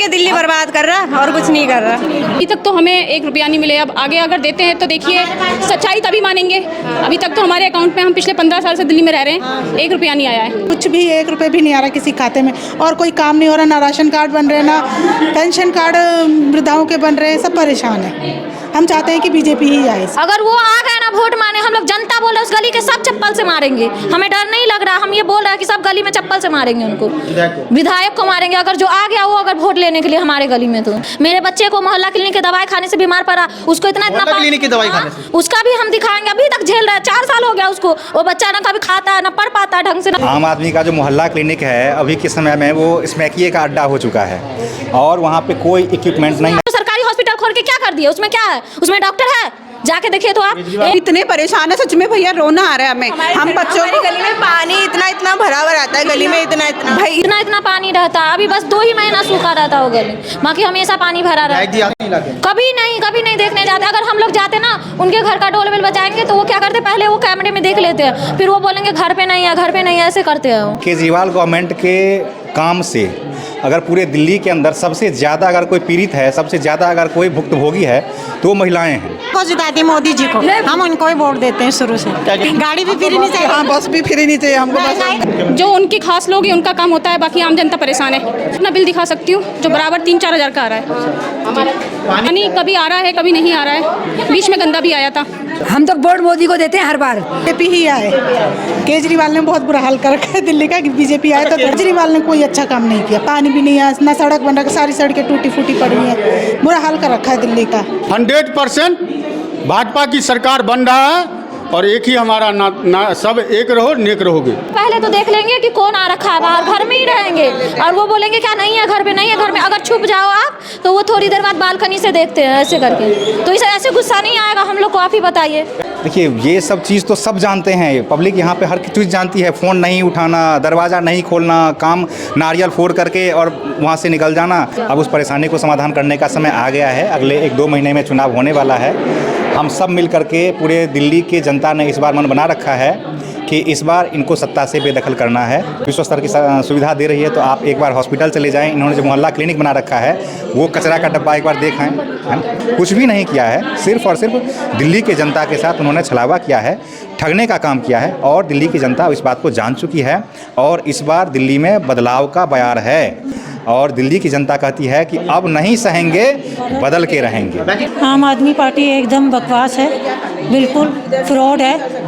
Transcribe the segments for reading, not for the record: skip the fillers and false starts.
करके दिल्ली बर्बाद कर रहा और कुछ नहीं कर रहा। अभी तक तो हमें 1 रुपया नहीं मिले, अब आगे अगर देते हैं तो देखिए सच्चाई तभी मानेंगे। अभी तक तो हमारे अकाउंट में, हम पिछले 15 साल से दिल्ली में रह रहे हैं, 1 रुपया नहीं आया है। कुछ भी 1 रुपये भी नहीं आ रहा किसी खाते में, और कोई काम नहीं हो रहा, ना राशन कार्ड बन रहे, ना पेंशन कार्ड वृद्धाओं के बन रहे, सब परेशान है। हम चाहते हैं कि बीजेपी ही आए। अगर वो आ गए ना वोट माने, हम लोग जनता बोल रहे उस गली के सब चप्पल से मारेंगे, हमें डर नहीं लग रहा। हम ये बोल रहे हैं कि सब गली में चप्पल से मारेंगे उनको, विधायक को मारेंगे अगर जो आ गया वो, अगर वोट लेने के लिए हमारे गली में। तो मेरे बच्चे को मोहल्ला क्लिनिक की दवाई खाने से बीमार पड़ा, उसको इतना क्लिनिक की दवाई खाने से उसका भी हम दिखाएंगे। अभी तक झेल रहा है, 4 साल हो गया उसको। वो बच्चा ना कभी खाता है ना पढ़ पाता है ढंग से। आम आदमी का जो मोहल्ला क्लिनिक है अभी के समय में वो स्मैकिए का अड्डा हो चुका है और वहाँ पे कोई इक्विपमेंट नहीं। सरकारी हॉस्पिटल खोल के क्या कर दिया? उसमें क्या है? उसमें डॉक्टर है? जाके देखिए तो आप। इतने परेशान है सच में भैया, रोना आ रहा है हमें। हम बच्चों को गली में पानी इतना भरा हुआ रहता है, गली में इतना भाई इतना पानी रहता है। अभी बस 2 ही महीना सूखा रहता हो गली, बाकी हमेशा पानी भरा रहता है। कभी नहीं देखने जाते। अगर हम लोग जाते ना उनके घर का डोल बेल बजाएंगे तो वो क्या करते, पहले वो कैमरे में देख लेते हैं, फिर वो बोलेंगे घर पे नहीं है, घर पे नहीं है, ऐसे करते हैं। केजरीवाल गवर्नमेंट के काम से अगर पूरे दिल्ली के अंदर सबसे ज़्यादा अगर कोई पीड़ित है, सबसे ज़्यादा अगर कोई भुक्तभोगी है तो वो महिलाएं हैं। को जिताती मोदी जी को, हम उनको ही वोट देते हैं शुरू से। गाड़ी भी फ्री नहीं चाहिए, हाँ बस भी फ्री नहीं चाहिए हमको। बस जो उनकी खास लोग हैं उनका काम होता है, बाकी आम जनता परेशान है। अपना बिल दिखा सकती हूँ जो बराबर 3-4 हज़ार का आ रहा है। पानी कभी आ रहा है कभी नहीं आ रहा है, बीच में गंदा भी आया था। हम तो वोट मोदी को देते हैं हर बार। बीजेपी ही आए। केजरीवाल ने बहुत बुरा हाल कर रखा है दिल्ली का। बीजेपी आए तो केजरीवाल ने कोई अच्छा काम नहीं किया, पानी भी नहीं आया, ना सड़क बन रहा, सारी सड़कें टूटी फूटी पड़ी हैं, बुरा हाल कर रखा है दिल्ली का। 100% भाजपा की सरकार बन रहा है और एक ही हमारा ना सब एक रहो नेक रहोगे। पहले तो देख लेंगे कि कौन आ रखा है बाहर, घर में ही रहेंगे और वो बोलेंगे क्या नहीं है घर पे, नहीं है घर में। अगर छुप जाओ आप तो वो थोड़ी देर बाद बालकनी से देखते हैं ऐसे करके, तो इसे ऐसे गुस्सा नहीं आएगा हम लोग को? आप ही बताइए। देखिए ये सब चीज़ तो सब जानते हैं, पब्लिक यहाँ पे हर चीज़ जानती है। फ़ोन नहीं उठाना, दरवाज़ा नहीं खोलना, काम नारियल फोड़ करके और वहाँ से निकल जाना। अब उस परेशानी को समाधान करने का समय आ गया है। अगले 1-2 महीने में चुनाव होने वाला है। हम सब मिल करके पूरे दिल्ली के जनता ने इस बार मन बना रखा है कि इस बार इनको सत्ता से बेदखल करना है। विश्व स्तर की सुविधा दे रही है तो आप एक बार हॉस्पिटल चले जाएं। इन्होंने जो मोहल्ला क्लिनिक बना रखा है वो कचरा का डब्बा एक बार देखें, है कुछ भी नहीं किया है। सिर्फ और सिर्फ दिल्ली के जनता के साथ उन्होंने छलावा किया है, ठगने का काम किया है और दिल्ली की जनता इस बात को जान चुकी है और इस बार दिल्ली में बदलाव का बयार है और दिल्ली की जनता कहती है कि अब नहीं सहेंगे, बदल के रहेंगे। आम आदमी पार्टी एकदम बकवास है, बिल्कुल फ्रॉड है।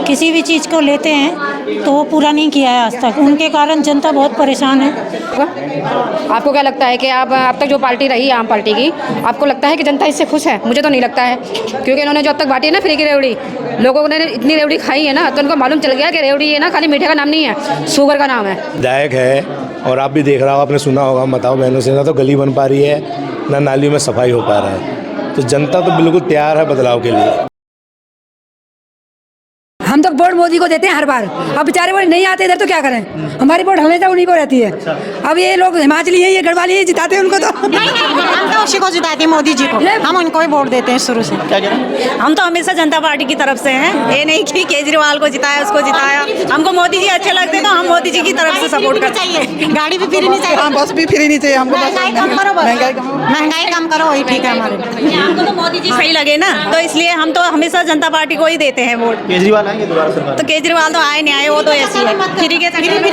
किसी भी चीज़ को लेते हैं तो वो पूरा नहीं किया है आज तक, उनके कारण जनता बहुत परेशान है। आपको क्या लगता है कि आप अब तक जो पार्टी रही आम पार्टी की, आपको लगता है कि जनता इससे खुश है? मुझे तो नहीं लगता है, क्योंकि इन्होंने जो अब तक बांटी है ना फ्री की रेवड़ी, लोगों ने इतनी रेवड़ी खाई है ना तो उनको मालूम चल गया कि रेवड़ी है ना खाली मीठे का नाम नहीं है, शुगर का नाम है। विधायक है और आप भी देख रहा हो, आपने सुना होगा, बताओ बहनों से, ना तो गली बन पा रही है ना नालियों में सफाई हो पा रहा है। तो जनता तो बिल्कुल तैयार है बदलाव के लिए। हम तो वोट मोदी को देते हैं हर बार। अब बेचारे वोट नहीं आते इधर तो क्या करें, हमारी वोट हमेशा उन्हीं को रहती है। अब ये लोग हिमाचली है, ये गढ़वाली है, जिताते हैं उनको तो नहीं हम तो उसी को जिताते हैं, मोदी जी को, हम उनको ही वोट देते हैं शुरू से। हम तो हमेशा जनता पार्टी की तरफ से हैं, ये नहीं कि केजरीवाल को जिताया उसको जिताया। हमको मोदी जी अच्छे लगते हैं तो हम मोदी जी की तरफ से सपोर्ट करते हैं। गाड़ी भी फ्री नहीं चाहिए, हाँ बस भी फ्री नहीं चाहिए हमको। महंगाई कम करो, महंगाई कम करो, वही ठीक है हमारे लिए। हमको तो मोदी जी सही लगे ना, तो इसलिए हम तो हमेशा जनता पार्टी को ही देते हैं वोट। केजरीवाल आएंगे दोबारा सरकार? तो केजरीवाल तो आए नहीं आए, वो तो ऐसी है। फ्री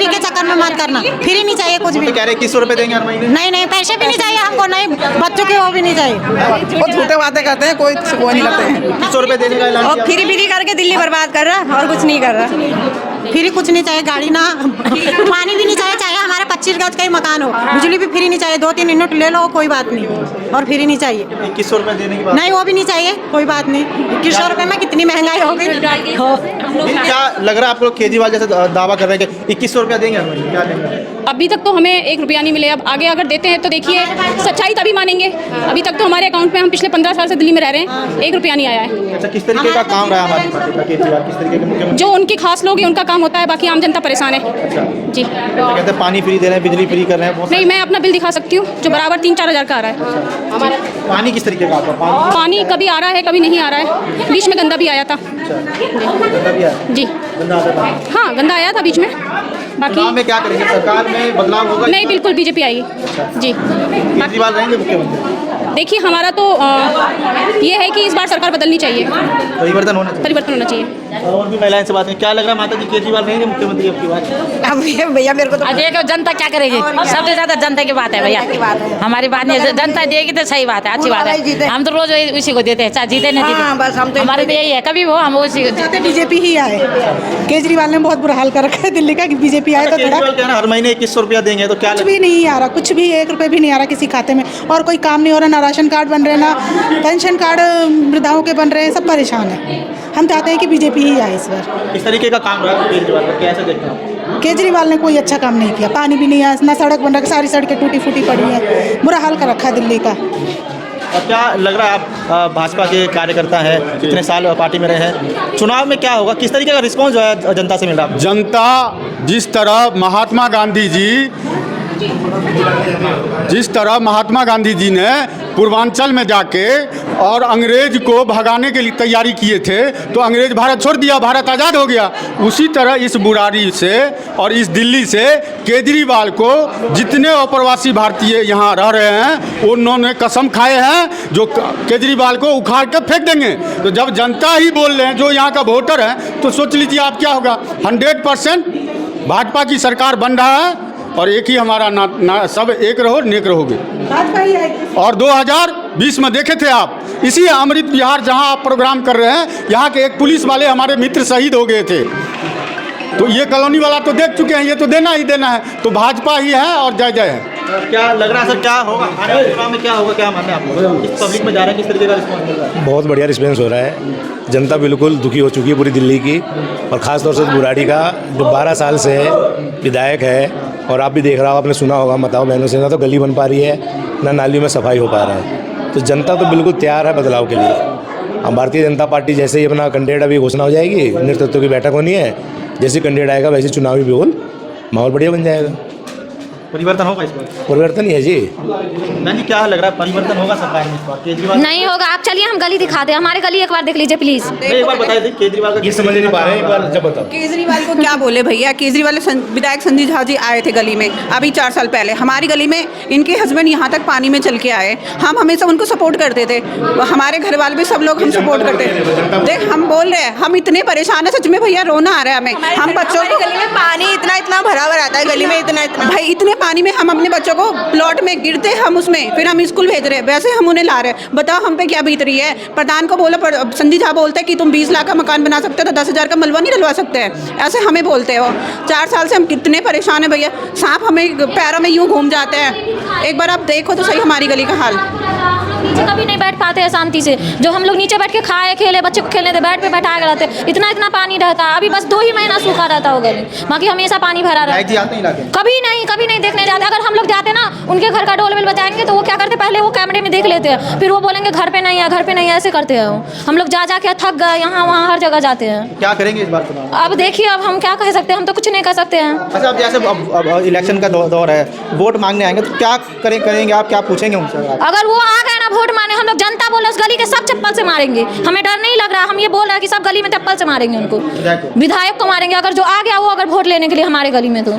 के चक्कर में मत करना, फ्री नहीं चाहिए कुछ भी। कह रहे 2100 रुपये देंगे हर महीने? नहीं पैसे भी नहीं चाहिए हमको, नहीं बच्चों के वो भी नहीं चाहिए। बहुत झूठे बातें करते हैं, कोई वो नहीं करते हैं। 2100 रुपये देने का ऐलान और फ्री करके दिल्ली बर्बाद कर रहा और कुछ नहीं कर रहा। फ्री कुछ नहीं चाहिए, गाड़ी ना पानी भी नहीं चाहिए, चाहे हमारा 25 गज का ही मकान हो, बिजली भी फ्री नहीं चाहिए, 2-3 यूनिट ले लो कोई बात नहीं, और फ्री नहीं चाहिए। 2100 रुपये देने की बात नहीं वो भी नहीं चाहिए, कोई बात नहीं। 2100 रुपये में कितनी महंगाई हो गई। क्या लग रहा है आपको? केजरीवाल जैसे दावा कर रहे हैं कि 2100 रुपया देंगे हर महीने, क्या देंगे? अभी तक तो हमें 1 रुपया नहीं मिले, अब आगे अगर देते हैं तो देखिए सच्चाई तभी मानेंगे। अभी तक तो हमारे अकाउंट में, हम पिछले 15 साल से दिल्ली में रह रहे हैं, 1 रुपया नहीं आया है। अच्छा, किस तरीके का काम रहा हमारी पार्टी का? केजरीवाल किस तरीके के मुख्यमंत्री? जो उनकी खास लोग हैं उनका काम होता है, बाकी आम जनता परेशान है। अच्छा जी। कहते हैं पानी फ्री दे रहे हैं, बिजली फ्री कर रहे हैं, बहुत नहीं, मैं अपना बिल दिखा सकती हूँ जो बराबर 3-4 हज़ार का आ रहा है। सारे। पानी किस तरीके का आता है? पानी कभी आ रहा है, कभी नहीं आ रहा है। बीच में गंदा भी आया था गंदा भी है, जी। गंदा आता है। हाँ, गंदा आया था बीच में। चुनाव बाकी में क्या करेंगे, सरकार में बदलाव होगा? नहीं, बिल्कुल बीजेपी आएगी जी। केजरीवाल रहेंगे मुख्यमंत्री? देखिए, हमारा तो ये है कि इस बार सरकार बदलनी चाहिए, परिवर्तन होना चाहिए। परिवर्तन होना चाहिए। और भी महिलाएं से बात करें, क्या लग रहा है माता जी, केजरीवाल रहेंगे मुख्यमंत्री अब की बार? अब ये भैया मेरे को तो देखो जनता क्या करेगी, सबसे ज्यादा जनता की बात है भैया। हमारी बात नहीं, जनता देगी तो सही बात है, अच्छी बात है। हम तो रोज उसी को देते हैं, चाहे जीते नहीं जीते, बस हम तो हमारे तो यही है, कभी वो हम उसी को चाहते बीजेपी ही आए। केजरीवाल ने बहुत बुरा हाल कर रखा है दिल्ली का, कि बीजेपी आए तो थोड़ा केजरीवाल क्या है ना, हर महीने 2100 रुपया देंगे, तो क्या कुछ भी नहीं आ रहा, कुछ भी 1 रुपये भी नहीं आ रहा किसी खाते में, और कोई काम नहीं हो रहा, ना राशन कार्ड बन रहे, ना पेंशन कार्ड वृद्धाओं के बन रहे हैं, सब परेशान है। हम चाहते हैं कि बीजेपी ही आए इस बार। इस तरीके का काम रहा है केजरीवाल का, कैसे देखते हैं? केजरीवाल ने कोई अच्छा काम नहीं किया, पानी भी नहीं आया, ना सड़क बन रहा, सारी सड़कें टूटी फूटी पड़ी हैं, बुरा हाल कर रखा है दिल्ली का। और क्या लग रहा है, आप भाजपा के कार्यकर्ता हैं, कितने साल पार्टी में रहे हैं, चुनाव में क्या होगा, किस तरीके का रिस्पॉन्स जो है जनता से मिल रहा है? जनता जिस तरह महात्मा गांधी जी ने पूर्वांचल में जाके और अंग्रेज को भगाने के लिए तैयारी किए थे, तो अंग्रेज भारत छोड़ दिया, भारत आज़ाद हो गया। उसी तरह इस बुराड़ी से और इस दिल्ली से केजरीवाल को जितने अप्रवासी भारतीय यहाँ रह रहे हैं, उन्होंने कसम खाए हैं जो केजरीवाल को उखाड़ कर फेंक देंगे। तो जब जनता ही बोल रहे हैं, जो यहाँ का वोटर है, तो सोच लीजिए आप क्या होगा। 100% भाजपा की सरकार बन रहा है, और एक ही हमारा ना सब एक रहो नेक रहोगे। और 2020 में देखे थे आप, इसी अमृत विहार जहां आप प्रोग्राम कर रहे हैं, यहाँ के एक पुलिस वाले हमारे मित्र शहीद हो गए थे। तो ये कॉलोनी वाला तो देख चुके हैं, ये तो देना ही देना है, तो भाजपा ही है और जय जय है। क्या लग रहा है सर, क्या होगा आने वाले चुनाव में, क्या होगा, क्या मानना है आप लोग? इस पब्लिक में जा रहे हैं, किस तरीके का रिस्पॉन्स मिल रहा है? बहुत बढ़िया रिस्पॉन्स हो रहा है। जनता बिल्कुल दुखी हो चुकी है पूरी दिल्ली की, और ख़ास तौर से बुराड़ी का जो 12 साल से विधायक है, और आप भी देख रहा हो, आपने सुना होगा, बताओ बहनों से, ना तो गली बन पा रही है, ना नालियों में सफाई हो पा रहा है। तो जनता तो बिल्कुल तैयार है बदलाव के लिए। हम भारतीय जनता पार्टी जैसे ही अपना कैंडिडेट अभी घोषणा हो जाएगी, नेतृत्व की बैठक होनी है, जैसे कैंडिडेट आएगा वैसे चुनावी माहौल बढ़िया बन जाएगा। परिवर्तन होगा इस बार? परिवर्तन ही है जी। नहीं, क्या लग रहा है, परिवर्तन होगा सरकार में इस बार? केजरीवाल नहीं होगा। आप चलिए हम गली दिखाते हैं, हमारी गली एक बार देख लीजिए प्लीज। एक बार बताइए थे केजरीवाल का, ये समझ नहीं पा रहे हैं, एक बार जब बताओ। केजरीवाल को क्या बोले भैया। केजरीवाल विधायक संजय झा जी आए थे गली में अभी 4 साल पहले, हमारी गली में इनके हस्बैंड यहाँ तक पानी में चल के आए, हम हमेशा उनको सपोर्ट करते थे, हमारे घर वाले भी सब लोग हम सपोर्ट करते थे। देख हम बोल रहे हैं, हम इतने परेशान है, सच में भैया रोना आ रहा है हमें। हम बच्चों को गली में पानी इतना भरा हुआ रहता है, गली में इतना भाई, इतने पानी में हम अपने बच्चों को प्लॉट में गिरते हम उसमें, फिर हम स्कूल भेज रहे हैं, वैसे हम उन्हें ला रहे हैं। बताओ हम पे क्या बीत रही है। प्रधान को बोला, संजय झा बोलते हैं कि तुम 20 लाख का मकान बना सकते हो तो 10,000 का मलबा नहीं डलवा सकते हैं, ऐसे हमें बोलते हो। 4 साल से हम कितने परेशान हैं भैया, सांप हमें पैरों में यूं घूम जाते हैं। एक बार आप देखो तो सही हमारी गली का हाल। नीचे कभी नहीं बैठ पाते हैं शांति से, जो हम लोग नीचे बैठ के खाए खेले, बच्चे को खेलने थे, बेड पे बैठा के रहते, इतना पानी रहता। अभी बस 2 ही महीना सूखा रहता हो गली, बाकी हमेशा पानी भरा रहता। कभी नहीं देखने जाते। अगर हम लोग जाते ना, उनके घर का डोल बेल बजाएंगे तो वो क्या करते, पहले वो कैमरे में देख लेते हैं, फिर वो बोलेंगे घर पे नहीं है, ऐसे करते हैं वो। हम लोग जा के थक गए, यहाँ वहाँ हर जगह जाते हैं। क्या करेंगे इस बार चुनाव? अब देखिए, अब हम क्या कह सकते हैं, हम तो कुछ नहीं कह सकते हैं। अच्छा, अब जैसे अब इलेक्शन का दौर है, वोट मांगने आएंगे तो क्या करेंगे आप, क्या पूछेंगे उनसे? अगर वो आ गए ना वोट मांगने, हम लोग जनता बोले उस गली के सब चप्पल से मारेंगे, हमें डर नहीं लग रहा। हम ये बोल रहे हैं कि सब गली में चप्पल से मारेंगे उनको, विधायक को मारेंगे। अगर जो आ गया वो अगर वोट लेने के लिए हमारे गली में, तो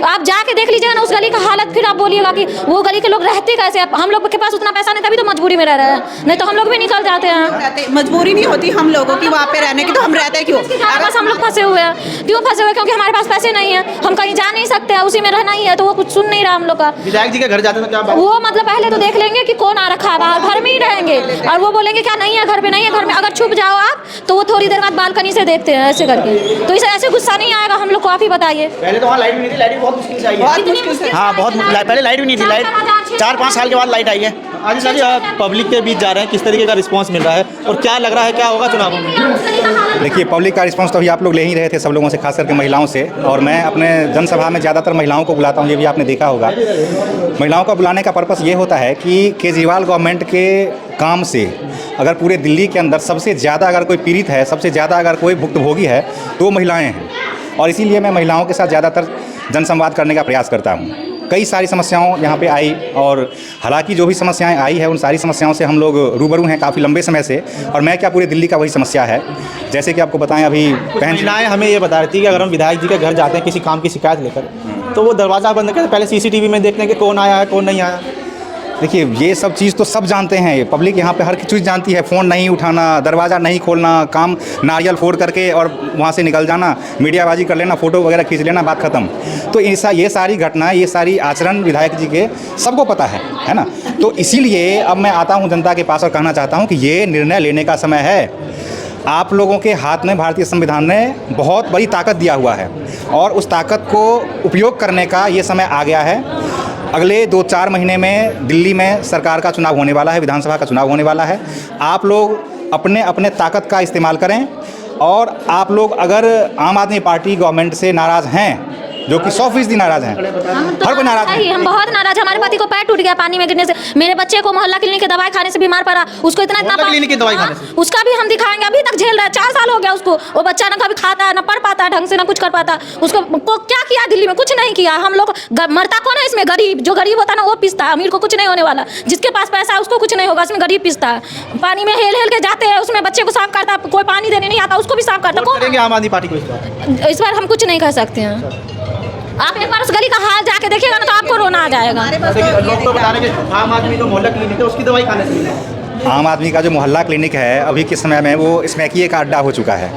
आप जाके देख लीजिएगा ना उस गली का हालत, फिर आप बोलिएगा कि वो गली के लोग रहते कैसे। हम लोग के पास उतना पैसा नहीं, तभी तो मजबूरी में रह रहे हैं, नहीं तो हम लोग भी निकल जाते हैं। मजबूरी नहीं होती हम लोगों की वहाँ पे रहने की, तो हम रहते क्यों? बस हम लोग फंसे हुए हैं। क्यों फंसे हुए? क्योंकि हमारे पास पैसे नहीं है, हम कहीं जा नहीं सकते हैं, उसी में रहना ही है। तो वो कुछ सुन नहीं रहा हम लोग का। विधायक जी के घर जाते हैं क्या बात? वो मतलब पहले तो देख लेंगे कि कौन आ रखा है बाहर, घर में ही रहेंगे, और वो बोलेंगे क्या नहीं है घर पे, नहीं है घर में। अगर छुप जाओ आप तो वो थोड़ी देर बाद बालकनी से देखते हैं ऐसे करके, तो इसे ऐसे गुस्सा नहीं आएगा हम लोग को, आप ही बताइए। पहले तो वहाँ लाइट भी नहीं थी, लाइट भी बहुत मुश्किल से आई है। हाँ, बहुत पहले लाइट भी नहीं थी, लाइट 4-5 साल के बाद लाइट आई है। आज सर पब्लिक के बीच जा रहे हैं, किस तरीके का रिस्पांस मिल रहा है और क्या लग रहा है, क्या होगा चुनाव में? देखिए, पब्लिक का रिस्पांस तो अभी आप लोग ले ही रहे थे सब लोगों से, खास करके महिलाओं से, और मैं अपने जनसभा में ज़्यादातर महिलाओं को बुलाता हूँ, ये भी आपने देखा होगा। महिलाओं को बुलाने का पर्पस ये होता है कि केजरीवाल गवर्नमेंट के काम से अगर पूरे दिल्ली के अंदर सबसे ज़्यादा अगर कोई पीड़ित है, सबसे ज़्यादा अगर कोई भुक्तभोगी है तो वो महिलाएँ हैं, और इसीलिए मैं महिलाओं के साथ ज़्यादातर जनसंवाद करने का प्रयास करता हूँ। कई सारी समस्याओं यहाँ पे आई और हालांकि जो भी समस्याएं आई है उन सारी समस्याओं से हम लोग रूबरू हैं काफ़ी लंबे समय से। और मैं क्या, पूरे दिल्ली का वही समस्या है। जैसे कि आपको बताएं, अभी महिलाएं हमें ये बता रही थी कि अगर हम विधायक जी के घर जाते हैं किसी काम की शिकायत लेकर, तो वो दरवाज़ा बंद करके पहले CCTV में देखते हैं कि कौन आया है कौन नहीं आया। देखिए, ये सब चीज़ तो सब जानते हैं, ये पब्लिक यहाँ पे हर चीज़ जानती है। फ़ोन नहीं उठाना, दरवाज़ा नहीं खोलना, काम नारियल फोड़ करके और वहाँ से निकल जाना, मीडियाबाजी कर लेना, फ़ोटो वगैरह खींच लेना, बात ख़त्म। तो ऐसा ये सारी घटना, ये सारी आचरण विधायक जी के सबको पता है ना। तो इसीलिए अब मैं आता हूँ जनता के पास और कहना चाहता हूँ कि ये निर्णय लेने का समय है। आप लोगों के हाथ में भारतीय संविधान ने बहुत बड़ी ताकत दिया हुआ है और उस ताकत को उपयोग करने का ये समय आ गया है। अगले 2-4 महीने में दिल्ली में सरकार का चुनाव होने वाला है, विधानसभा का चुनाव होने वाला है। आप लोग अपने अपने ताकत का इस्तेमाल करें। और आप लोग अगर आम आदमी पार्टी गवर्नमेंट से नाराज़ हैं, जो कि 100% नाराज़ हैं, हर कोई नाराज़ है। हम बहुत नाराज हैं। हमारे पति को पैर टूट गया पानी में गिरने से, मेरे बच्चे को मोहल्ला क्लिनिक की दवाई खाने से बीमार पड़ा, उसको इतना क्लिनिक की दवाई खाने से उसका भी हम दिखाएंगे। अभी तक झेल रहा है, 4 साल हो गया उसको। वो बच्चा ना कभी खाता है, ना पढ़ पाता है ढंग से, ना कुछ कर पाता। उसको क्या किया दिल्ली में? कुछ नहीं किया। हम लोग मरता कौन है इसमें? गरीब। जो गरीब होता है ना वो पिसता है, अमीर को कुछ नहीं होने वाला। जिसके पास पैसा है उसको कुछ नहीं होगा, इसमें गरीब पिसता है। पानी में हेल हेल के जाते हैं, उसमें बच्चे को साफ करता, कोई पानी देने नहीं आता, उसको भी साफ करता। आम आदमी पार्टी को इस बार हम कुछ नहीं कह सकते हैं। आप एक बार उस गली का हाल जाके देखिएगा ना तो आपको रोना आ जाएगा। लोग तो बता रहे हैं कि आम आदमी जो मोहल्ला क्लिनिक है उसकी दवाई खाने से। आम आदमी का जो मोहल्ला क्लिनिक है अभी के समय में वो स्मैकिए का अड्डा हो चुका है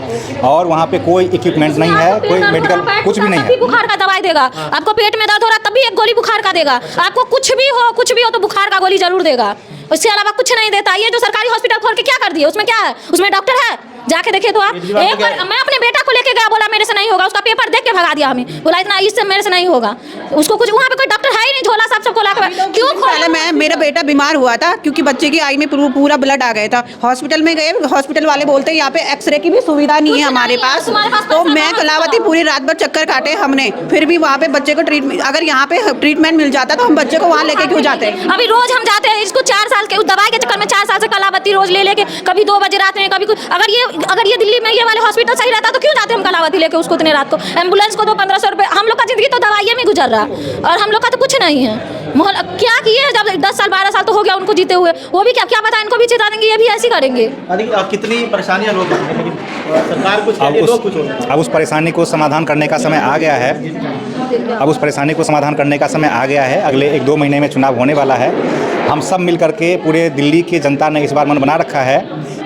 और वहाँ पे कोई इक्विपमेंट नहीं है, कोई मेडिकल कुछ भी नहीं है। बुखार का दवाई देगा आपको, पेट में दर्द हो रहा है तब भी एक गोली बुखार का देगा आपको। कुछ भी हो तो बुखार का गोली जरूर देगा, उसके अलावा कुछ नहीं देता। ये जो सरकारी हॉस्पिटल खोल के क्या कर दिया? उसमें क्या है? उसमें डॉक्टर है? जाके देखिए तो आप। एक बार मैं अपने बेटा को लेके गया, बोला मेरे से नहीं होगा। उसका पेपर देख के भगा दिया हमें, बोला इतना इससे मेरे से नहीं होगा। उसको कुछ वहाँ पे कोई डॉक्टर है ही नहीं, झोला साहब सबको लाके क्यों? पहले मेरा बेटा बीमार हुआ था क्योंकि बच्चे की आई में पूरा ब्लड आ गया था। हॉस्पिटल में गए, हॉस्पिटल वाले बोलते हैं यहाँ पे एक्सरे की भी सुविधा नहीं है हमारे पास। तो मैं कलावती पूरी रात भर चक्कर काटे हमने, फिर भी वहाँ पे बच्चे को ट्रीटमेंट, अगर यहाँ पे ट्रीटमेंट मिल जाता तो हम बच्चे को वहाँ लेके क्यों जाते? अभी रोज हम जाते हैं, इसको 4 साल के उस दवाई के चक्कर में 4 साल से कलावती रोज ले लेके, कभी 2 बजे रात में, कभी कुछ। अगर ये दिल्ली में ये वाले हॉस्पिटल सही रहता तो क्यों जाते हम कलावती लेके उसको इतने रात को? एम्बुलेंस को तो 1500 रुपये। हम लोग का जिंदगी तो दवाइयों में गुजर रहा और हम लोग का तो कुछ नहीं है। मोहल्ला क्या किए? जब 10 साल 12 साल तो हो गया उनको जीते हुए, वो भी क्या पता इनको भी जिता देंगे, ये भी ऐसे करेंगे। कितनी परेशानियां लोग सरकार कुछ अब उस परेशानी को समाधान करने का समय आ गया है। अब उस परेशानी को समाधान करने का समय आ गया है। अगले 1-2 महीने में चुनाव होने वाला है। हम सब मिल करके, पूरे दिल्ली की जनता ने इस बार मन बना रखा है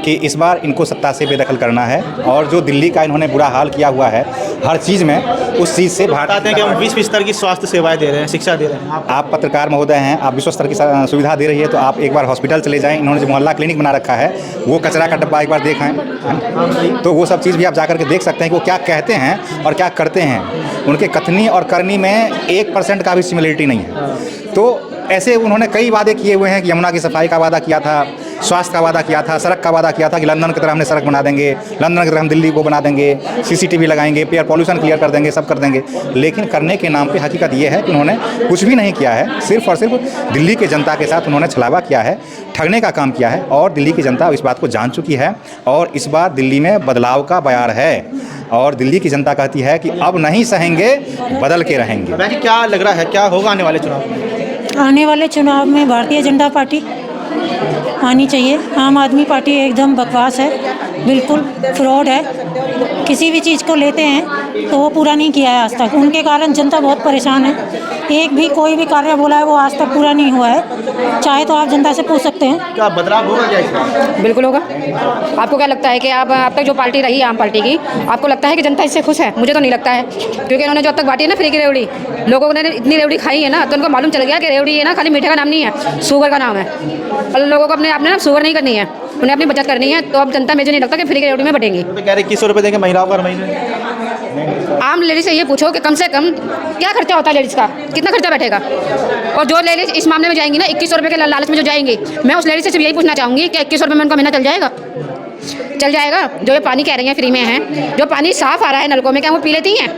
कि इस बार इनको सत्ता से बेदखल करना है। और जो दिल्ली का इन्होंने बुरा हाल किया हुआ है हर चीज़ में, उस चीज़ से बताते हैं कि हम विश्व स्तर की स्वास्थ्य सेवाएं दे रहे हैं, शिक्षा दे रहे हैं। आप पत्रकार महोदय हैं, आप विश्व स्तर की सुविधा दे रही है तो आप एक बार हॉस्पिटल चले जाएं। इन्होंने जो मोहल्ला क्लिनिक बना रखा है वो कचरा का डब्बा एक बार देखें, तो वो सब चीज़ भी आप जा करके देख सकते हैं कि वो क्या कहते हैं और क्या करते हैं। उनके कथनी और करनी में 1% का भी सिमिलरिटी नहीं है। तो ऐसे उन्होंने कई वादे किए हुए हैं कि यमुना की सफाई का वादा किया था, स्वास्थ्य का वादा किया था, सड़क का वादा किया था कि लंदन की तरह हमने सड़क बना देंगे, लंदन की तरह हम दिल्ली को बना देंगे, CCTV लगाएंगे, एयर पॉल्यूशन क्लियर कर देंगे, सब कर देंगे। लेकिन करने के नाम पे हकीकत ये है कि उन्होंने कुछ भी नहीं किया है। सिर्फ और सिर्फ दिल्ली की जनता के साथ उन्होंने छलावा किया है, ठगने का काम किया है। और दिल्ली की जनता इस बात को जान चुकी है और इस बार दिल्ली में बदलाव का बयार है और दिल्ली की जनता कहती है कि अब नहीं सहेंगे, बदल के रहेंगे। क्या लग रहा है, क्या होगा आने वाले चुनाव में? आने वाले चुनाव में भारतीय जनता पार्टी आनी चाहिए। आम आदमी पार्टी एकदम बकवास है, बिल्कुल फ्रॉड है। किसी भी चीज़ को लेते हैं तो वो पूरा नहीं किया है आज तक। उनके कारण जनता बहुत परेशान है। एक भी कोई भी कार्य बोला है वो आज तक पूरा नहीं हुआ है। चाहे तो आप जनता से पूछ सकते हैं। क्या बदलाव होगा क्या इसमें? बिल्कुल होगा। आपको क्या लगता है कि अब तक जो पार्टी रही आम पार्टी की, आपको लगता है कि जनता इससे खुश है? मुझे तो नहीं लगता है, क्योंकि इन्होंने जो अब तक बांटी है ना फ्री की रेवड़ी, लोगों ने इतनी रेवड़ी खाई है ना तो उनको मालूम चल गया कि रेवड़ी है ना खाली मीठे का नाम नहीं है, शुगर का नाम है। और लोगों को आपने ना शुगर नहीं करनी है, उन्हें अपनी बचत करनी है। तो अब जनता मुझे नहीं लगता कि फ्री की रेवड़ी में बटेंगी। तो कह रहे 2100 रुपये देंगे महिलाओं का महीने। आम लेडीज से ये पूछो कि कम से कम क्या खर्चा होता है लेडीज़ का, कितना खर्चा बैठेगा। और जो लेडीज इस मामले में जाएंगी ना 2100 रुपये के लालच में जो जाएंगी, मैं उस लेडीज से सिर्फ यही पूछना चाहूँगी कि 2100 रुपये में उनका महीना चल जाएगा। चल जाएगा। जो ये पानी कह रही हैं फ्री में है, जो पानी साफ आ रहा है नलकों में, क्या वो पी लेती हैं?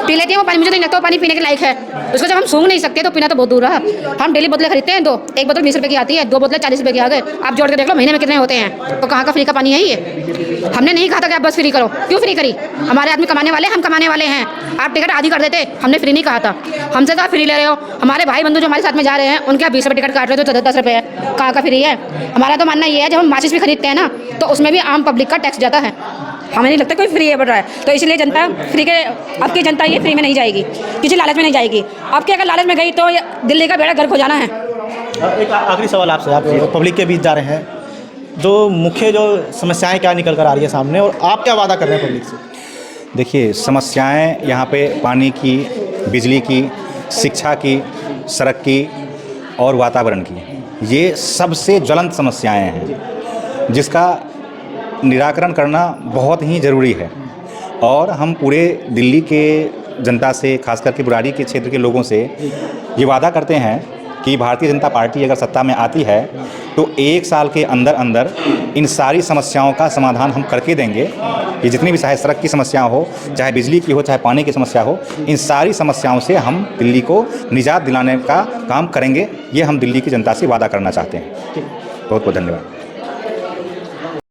पी लेती हैं वो पानी? मुझे तो नहीं लगता वो पानी पीने के लायक है। उसको जब हम सूंघ नहीं सकते तो पीना तो बहुत दूर रहा। हम डेली बोतलें खरीदते हैं, दो, एक बोतल 20 रुपये की आती है, 2 बोतलें 40 रुपये की आ गए। आप जोड़ के देख लो महीने में कितने होते हैं। तो कहाँ का फ्री का पानी है ये? हमने नहीं कहा था कि आप बस फ्री करो। क्यों फ्री करी? हमारे आदमी कमाने वाले, हम कमाने वाले हैं। आप टिकट आधी कर देते, हमने फ्री नहीं कहा था। हमसे तो आप फ्री ले रहे हो। हमारे भाई बंधु जो हमारे साथ में जा रहे हैं उनके आप 20 रुपये टिकट काट रहे हो तो 10 रुपये है। कहाँ का फ्री है? हमारा तो मानना ये है, जब हम माचिस भी खरीदते हैं ना तो उसमें भी आम पब्लिक का टैक्स जाता है। हमें नहीं लगता कोई फ्री है बढ़ रहा है। तो इसलिए जनता फ्री के, आपकी जनता ये फ्री में नहीं जाएगी, किसी लालच में नहीं जाएगी। आपकी अगर लालच में गई तो दिल्ली का बेड़ा गर्क हो जाना है। एक आखिरी सवाल आपसे, आप पब्लिक के बीच जा रहे हैं, जो मुख्य जो समस्याएं क्या निकल कर आ रही है सामने और आप क्या वादा कर रहे हैं पब्लिक से? देखिए, समस्याएं यहाँ पे पानी की, बिजली की, शिक्षा की, सड़क की और वातावरण की, ये सबसे ज्वलंत समस्याएं हैं जिसका निराकरण करना बहुत ही ज़रूरी है। और हम पूरे दिल्ली के जनता से, खास करके बुराड़ी के क्षेत्र के लोगों से ये वादा करते हैं कि भारतीय जनता पार्टी अगर सत्ता में आती है तो 1 साल के अंदर अंदर इन सारी समस्याओं का समाधान हम करके देंगे। ये जितनी भी, चाहे सड़क की समस्या हो, चाहे बिजली की हो, चाहे पानी की समस्या हो, इन सारी समस्याओं से हम दिल्ली को निजात दिलाने का काम करेंगे। ये हम दिल्ली की जनता से वादा करना चाहते हैं। बहुत बहुत धन्यवाद।